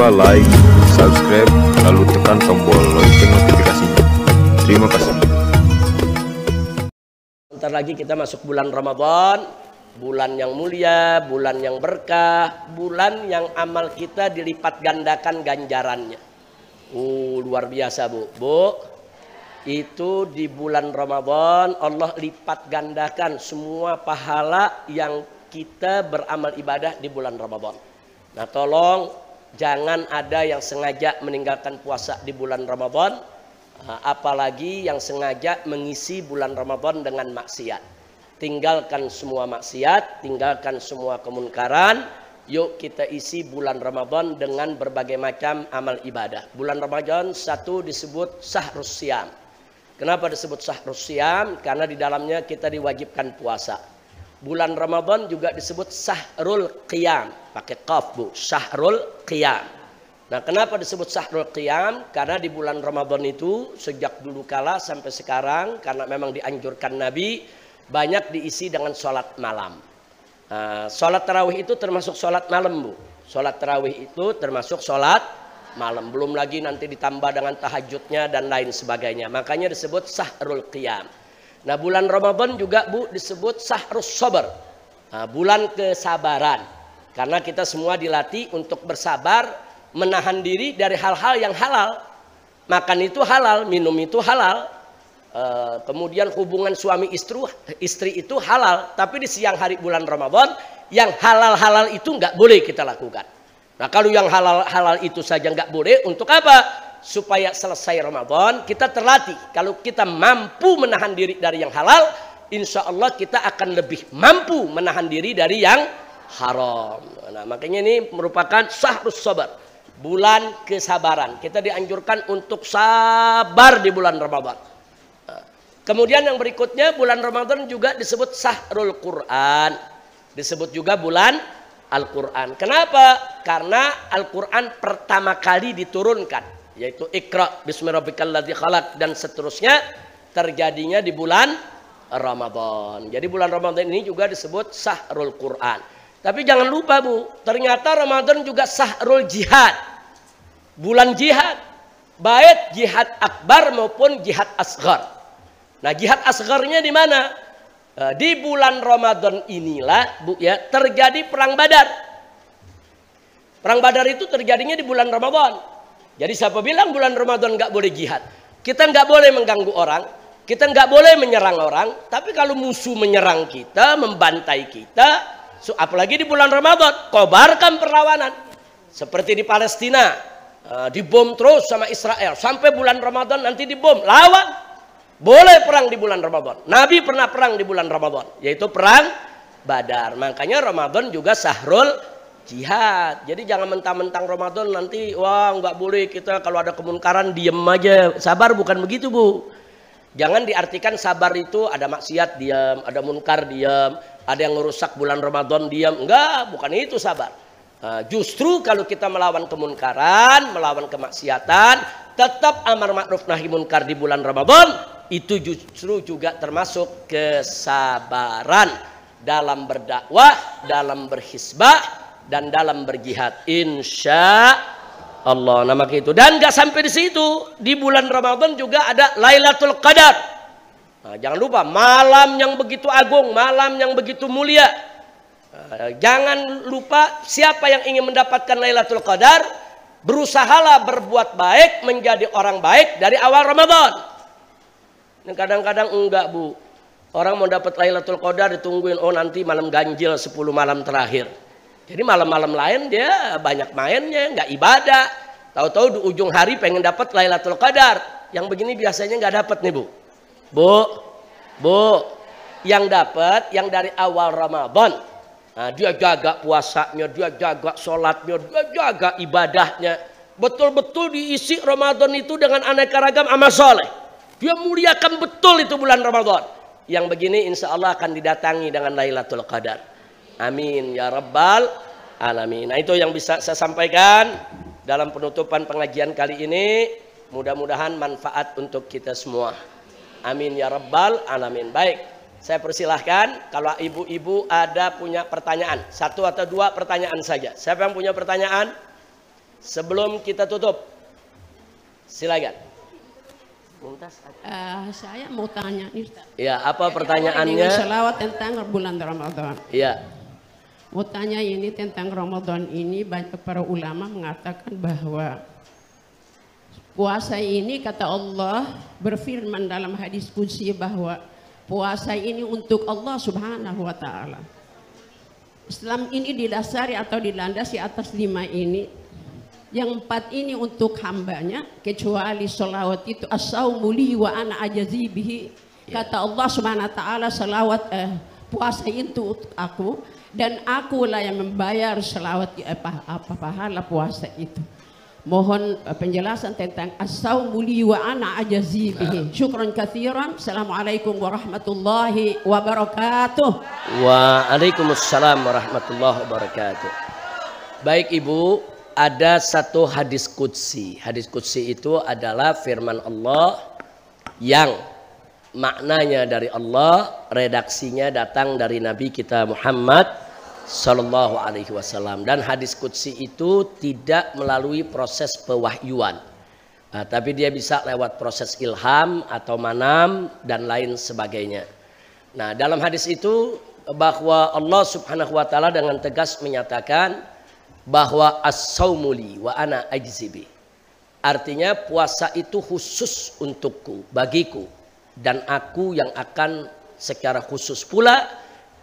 lupa like, subscribe, lalu tekan tombol lonceng notifikasinya. Terima kasih. Bentar lagi kita masuk bulan Ramadan, bulan yang mulia, bulan yang berkah, bulan yang amal kita dilipat gandakan ganjarannya. Luar biasa Bu. Itu di bulan Ramadan Allah lipat gandakan semua pahala yang kita beramal ibadah di bulan Ramadan. Nah tolong jangan ada yang sengaja meninggalkan puasa di bulan Ramadan, apalagi yang sengaja mengisi bulan Ramadan dengan maksiat. Tinggalkan semua maksiat, tinggalkan semua kemunkaran. Yuk kita isi bulan Ramadan dengan berbagai macam amal ibadah. Bulan Ramadan satu disebut Syahrus Syam. Kenapa disebut Syahrus Syam? Karena di dalamnya kita diwajibkan puasa. Bulan Ramadan juga disebut Syahrul Qiyam. Pakai qaf Bu, Syahrul Qiyam. Nah kenapa disebut Syahrul Qiyam? Karena di bulan Ramadan itu sejak dulu kala sampai sekarang, karena memang dianjurkan Nabi, banyak diisi dengan sholat malam. Sholat tarawih itu termasuk sholat malam Bu. Sholat tarawih itu termasuk sholat malam. Belum lagi nanti ditambah dengan tahajudnya dan lain sebagainya. Makanya disebut Syahrul Qiyam. Nah bulan Ramadan juga Bu disebut Syahrus Sabar. Bulan kesabaran. Karena kita semua dilatih untuk bersabar, menahan diri dari hal-hal yang halal. Makan itu halal, minum itu halal. Kemudian hubungan suami istri itu halal. Tapi di siang hari bulan Ramadan yang halal-halal itu nggak boleh kita lakukan. Nah kalau yang halal-halal itu saja nggak boleh, untuk apa? Supaya selesai Ramadan kita terlatih. Kalau kita mampu menahan diri dari yang halal, insya Allah kita akan lebih mampu menahan diri dari yang haram. Nah makanya ini merupakan Syahrus Sabar, bulan kesabaran. Kita dianjurkan untuk sabar di bulan Ramadan. Kemudian yang berikutnya bulan Ramadan juga disebut Syahrul Quran. Disebut juga bulan Al-Quran. Kenapa? Karena Al-Quran pertama kali diturunkan, yaitu Iqra bismi rabbikal ladzi khalaq dan seterusnya, terjadinya di bulan Ramadan. Jadi bulan Ramadan ini juga disebut Syahrul Quran. Tapi jangan lupa Bu, ternyata Ramadan juga Syahrul Jihad. Bulan jihad, baik jihad akbar maupun jihad asghar. Nah jihad asgharnya di mana? Di bulan Ramadan inilah Bu ya terjadi perang Badar. Perang Badar itu terjadinya di bulan Ramadan. Jadi siapa bilang bulan Ramadan nggak boleh jihad? Kita nggak boleh mengganggu orang, kita nggak boleh menyerang orang. Tapi kalau musuh menyerang kita, membantai kita, apalagi di bulan Ramadan, kobarkan perlawanan. Seperti di Palestina, dibom terus sama Israel sampai bulan Ramadan nanti dibom, lawan. Boleh perang di bulan Ramadan. Nabi pernah perang di bulan Ramadan, yaitu perang Badar. Makanya Ramadan juga Syahrul Jihad. Jadi jangan mentang-mentang Ramadan nanti wah nggak boleh kita kalau ada kemunkaran diem aja. Sabar bukan begitu Bu. Jangan diartikan sabar itu ada maksiat diam, ada munkar diam, ada yang merusak bulan Ramadan diam. Enggak, bukan itu sabar. Justru kalau kita melawan kemunkaran, melawan kemaksiatan, tetap amar ma'ruf nahi munkar di bulan Ramadan, itu justru juga termasuk kesabaran dalam berdakwah, dalam berhisbah, dan dalam berjihad. Insya Allah. Nah maka itu. Dan nggak sampai di situ. Di bulan Ramadan juga ada Lailatul Qadar. Nah, jangan lupa malam yang begitu agung, malam yang begitu mulia. Jangan lupa siapa yang ingin mendapatkan Lailatul Qadar, berusahalah berbuat baik, menjadi orang baik dari awal Ramadan. Kadang-kadang enggak Bu, orang mau dapat Lailatul Qadar ditungguin, oh nanti malam ganjil 10 malam terakhir. Jadi malam-malam lain dia banyak mainnya, nggak ibadah. Tahu-tahu di ujung hari pengen dapat Lailatul Qadar. Yang begini biasanya nggak dapat nih Bu, yang dapat yang dari awal Ramadan. Nah, dia jaga puasanya, dia jaga sholatnya, dia jaga ibadahnya. Betul-betul diisi Ramadan itu dengan aneka ragam amal soleh. Dia muliakan betul itu bulan Ramadan. Yang begini insya Allah akan didatangi dengan Lailatul Qadar. Amin ya Rabbal Alamin. Nah itu yang bisa saya sampaikan dalam penutupan pengajian kali ini. Mudah-mudahan manfaat untuk kita semua. Amin ya Rabbal Alamin. Baik, saya persilahkan kalau ibu-ibu ada punya pertanyaan. 1 atau 2 pertanyaan saja. Siapa yang punya pertanyaan? Sebelum kita tutup, silakan. Saya mau tanya nih, Ustaz. Ya, apa pertanyaannya? Selawat tentang bulan Ramadan. Ya. Mau tanya ini tentang Ramadan ini, banyak para ulama mengatakan bahwa puasa ini, kata Allah berfirman dalam hadis qudsi bahwa puasa ini untuk Allah Subhanahu wa Ta'ala. Islam ini didasari atau dilandasi atas 5 ini. Yang 4 ini untuk hambanya, kecuali salawat itu as-saumu li wa ana ajazi bihi. Kata Allah Subhanahu wa Ta'ala, salawat puasa itu untuk aku dan akulah yang membayar salawat pahala puasa itu. Mohon penjelasan tentang as-saumu li wa ana ajazi bihi. Syukran katsiran. Assalamualaikum warahmatullahi wabarakatuh. Waalaikumsalam warahmatullahi wabarakatuh. Baik Ibu, ada satu hadis qudsi. Hadis qudsi itu adalah firman Allah yang maknanya dari Allah, redaksinya datang dari Nabi kita Muhammad Sallallahu Alaihi Wasallam. Dan hadis qudsi itu tidak melalui proses pewahyuan, tapi dia bisa lewat proses ilham atau manam dan lain sebagainya. Nah, dalam hadis itu bahwa Allah Subhanahu Wa Taala dengan tegas menyatakan bahwa as-saumu li wa ana ajzibi. Artinya puasa itu khusus untukku, bagiku, dan aku yang akan secara khusus pula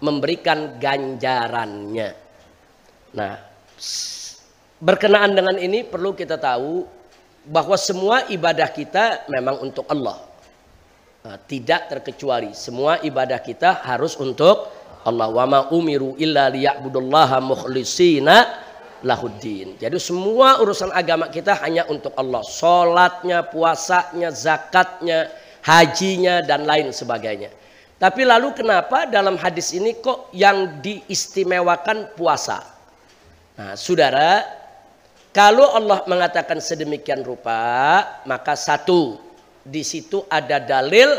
memberikan ganjarannya. Nah, berkenaan dengan ini perlu kita tahu bahwa semua ibadah kita memang untuk Allah. Tidak terkecuali, semua ibadah kita harus untuk Allah. Wa ma umiru illa liya'budullaha mukhlishina lahuddin. Jadi semua urusan agama kita hanya untuk Allah. Sholatnya, puasanya, zakatnya, hajinya, dan lain sebagainya. Tapi lalu kenapa dalam hadis ini kok yang diistimewakan puasa? Nah, saudara, kalau Allah mengatakan sedemikian rupa, maka satu, di situ ada dalil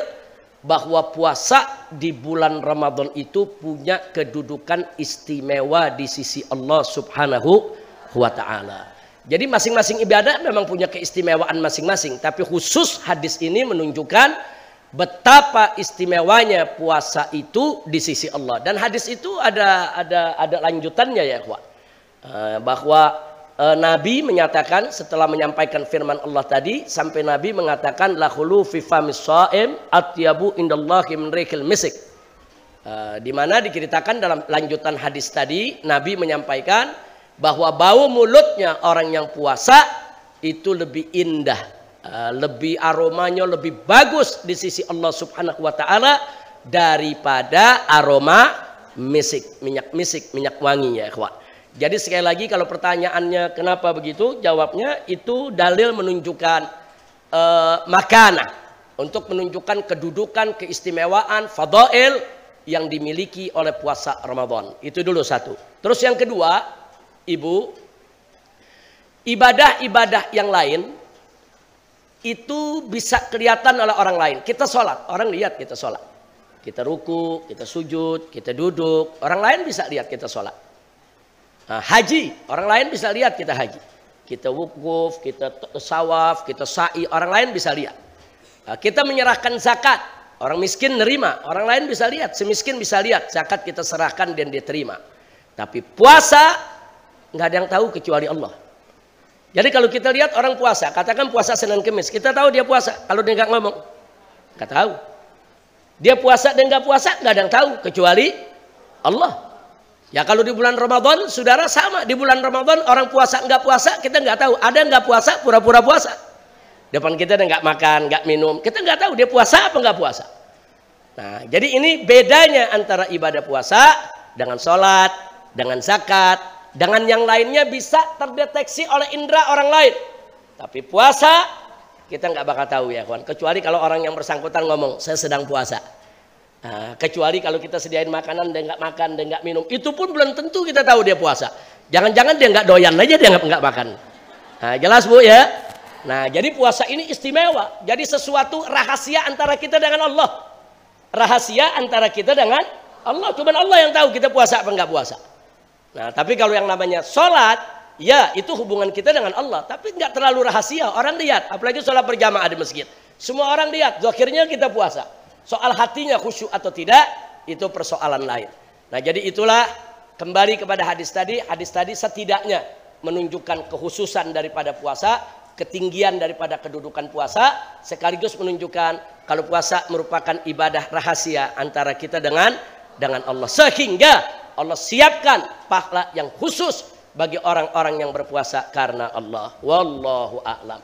bahwa puasa di bulan Ramadan itu punya kedudukan istimewa di sisi Allah Subhanahu wa Ta'ala. Jadi masing-masing ibadah memang punya keistimewaan masing-masing, tapi khusus hadis ini menunjukkan betapa istimewanya puasa itu di sisi Allah. Dan hadis itu ada lanjutannya ya, ikhwan. Bahwa Nabi menyatakan setelah menyampaikan firman Allah tadi, sampai Nabi mengatakan la khulu fi famis shaim atyabu indallahi min rihil misik. Di mana diceritakan dalam lanjutan hadis tadi, Nabi menyampaikan bahwa bau mulutnya orang yang puasa itu lebih indah, lebih aromanya lebih bagus di sisi Allah Subhanahu wa Ta'ala daripada aroma misik, minyak wangi ya, ikhwan. Jadi sekali lagi kalau pertanyaannya kenapa begitu, jawabnya itu dalil menunjukkan makanah, untuk menunjukkan kedudukan, keistimewaan, fadail yang dimiliki oleh puasa Ramadan. Itu dulu satu. Terus yang kedua, Ibu, ibadah-ibadah yang lain itu bisa kelihatan oleh orang lain. Kita sholat, orang lihat kita sholat. Kita ruku, kita sujud, kita duduk, orang lain bisa lihat kita sholat. Nah, haji, orang lain bisa lihat kita haji. Kita wukuf, kita sawaf, kita sa'i, orang lain bisa lihat. Nah, kita menyerahkan zakat, orang miskin nerima, orang lain bisa lihat, semiskin bisa lihat, zakat kita serahkan dan diterima. Tapi puasa, nggak ada yang tahu kecuali Allah. Jadi kalau kita lihat orang puasa, katakan puasa Senin Kemis, kita tahu dia puasa, kalau dia nggak ngomong, nggak tahu. Dia puasa dan nggak puasa, nggak ada yang tahu kecuali Allah. Ya kalau di bulan Ramadan, saudara sama. Di bulan Ramadan orang puasa nggak puasa, kita nggak tahu. Ada nggak puasa, pura-pura puasa. Depan kita ada nggak makan, nggak minum. Kita nggak tahu dia puasa apa nggak puasa. Nah, jadi ini bedanya antara ibadah puasa dengan sholat, dengan zakat, dengan yang lainnya bisa terdeteksi oleh indera orang lain. Tapi puasa kita nggak bakal tahu ya kawan. Kecuali kalau orang yang bersangkutan ngomong, saya sedang puasa. Nah, kecuali kalau kita sediain makanan dia nggak makan, dia nggak minum, itu pun belum tentu kita tahu dia puasa. Jangan-jangan dia nggak doyan aja dia nggak makan. Nah, jelas Bu ya. Nah, jadi puasa ini istimewa. Jadi sesuatu rahasia antara kita dengan Allah. Rahasia antara kita dengan Allah. Cuma Allah yang tahu kita puasa apa nggak puasa. Nah, tapi kalau yang namanya sholat, ya itu hubungan kita dengan Allah, tapi nggak terlalu rahasia, orang lihat, apalagi sholat berjamaah di masjid, semua orang lihat, zahirnya kita puasa. Soal hatinya khusyuk atau tidak, itu persoalan lain. Nah jadi itulah, kembali kepada hadis tadi setidaknya menunjukkan kekhususan daripada puasa, ketinggian daripada kedudukan puasa, sekaligus menunjukkan kalau puasa merupakan ibadah rahasia antara kita dengan Allah, sehingga Allah siapkan pahala yang khusus bagi orang-orang yang berpuasa karena Allah. Wallahu a'lam.